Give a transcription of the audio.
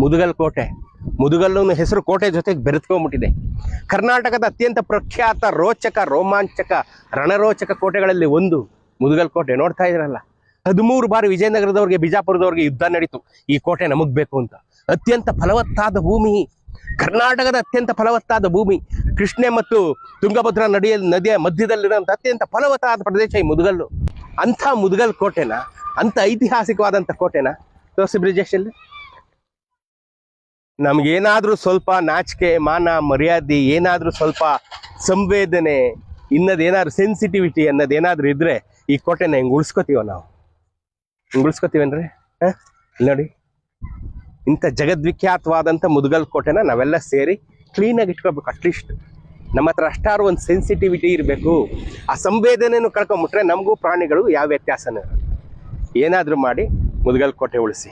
ಮುದುಗಲ್ ಕೋಟೆ. ಮುದುಗಲ್ಲು ಹೆಸರು ಕೋಟೆ ಜೊತೆಗೆ ಬೆರೆತ್ಕೊಂಡ್ಬಿಟ್ಟಿದೆ. ಕರ್ನಾಟಕದ ಅತ್ಯಂತ ಪ್ರಖ್ಯಾತ ರೋಚಕ ರೋಮಾಂಚಕ ರಣರೋಚಕ ಕೋಟೆಗಳಲ್ಲಿ ಒಂದು ಮುದುಗಲ್ ಕೋಟೆ. ನೋಡ್ತಾ ಇದ್ರಲ್ಲ, 13 ಬಾರಿ ವಿಜಯನಗರದವ್ರಿಗೆ ಬಿಜಾಪುರದವ್ರಿಗೆ ಯುದ್ಧ ನಡೀತು ಈ ಕೋಟೆ ನಮಗ್ ಬೇಕು ಅಂತ. ಅತ್ಯಂತ ಫಲವತ್ತಾದ ಭೂಮಿ, ಕರ್ನಾಟಕದ ಅತ್ಯಂತ ಫಲವತ್ತಾದ ಭೂಮಿ. ಕೃಷ್ಣೆ ಮತ್ತು ತುಂಗಭದ್ರಾ ನದಿಯ ಮಧ್ಯದಲ್ಲಿರುವಂಥ ಅತ್ಯಂತ ಫಲವತ್ತಾದ ಪ್ರದೇಶ ಈ ಮುದುಗಲ್ಲು. ಅಂಥ ಮುದುಗಲ್ ಕೋಟೆನ, ಅಂಥ ಐತಿಹಾಸಿಕವಾದಂಥ ಕೋಟೆನ ತೋರಿಸಿ ಬ್ರಿಜೇಶಲ್ಲಿ. ನಮ್ಗೇನಾದ್ರೂ ಸ್ವಲ್ಪ ನಾಚಿಕೆ ಮಾನ ಮರ್ಯಾದೆ, ಏನಾದ್ರೂ ಸ್ವಲ್ಪ ಸಂವೇದನೆ, ಇನ್ನದೇನಾದ್ರು ಸೆನ್ಸಿಟಿವಿಟಿ ಅನ್ನೋದೇನಾದ್ರೂ ಇದ್ರೆ ಈ ಕೋಟೆನ ಹಿಂಗೆ ಉಳಿಸ್ಕೋತೀವ ನಾವು. ಹಿಂಗೆ ಉಳಿಸ್ಕೋತೀವೇನ್ರಿ? ನೋಡಿ, ಇಂಥ ಜಗದ್ವಿಖ್ಯಾತವಾದಂಥ ಮುದುಗಲ್ ಕೋಟೆನ ನಾವೆಲ್ಲ ಸೇರಿ ಕ್ಲೀನಾಗಿ ಇಟ್ಕೋಬೇಕು. ಅಟ್ಲೀಸ್ಟ್ ನಮ್ಮ ಹತ್ರ ಅಷ್ಟಾರು ಒಂದು ಸೆನ್ಸಿಟಿವಿಟಿ ಇರಬೇಕು. ಆ ಸಂವೇದನೆಯನ್ನು ಕಳ್ಕೊಂಬಿಟ್ರೆ ನಮಗೂ ಪ್ರಾಣಿಗಳಿಗೂ ಯಾವ ವ್ಯತ್ಯಾಸನೂ ಇರಲ್ಲ. ಏನಾದರೂ ಮಾಡಿ ಮುದುಗಲ್ ಕೋಟೆ ಉಳಿಸಿ.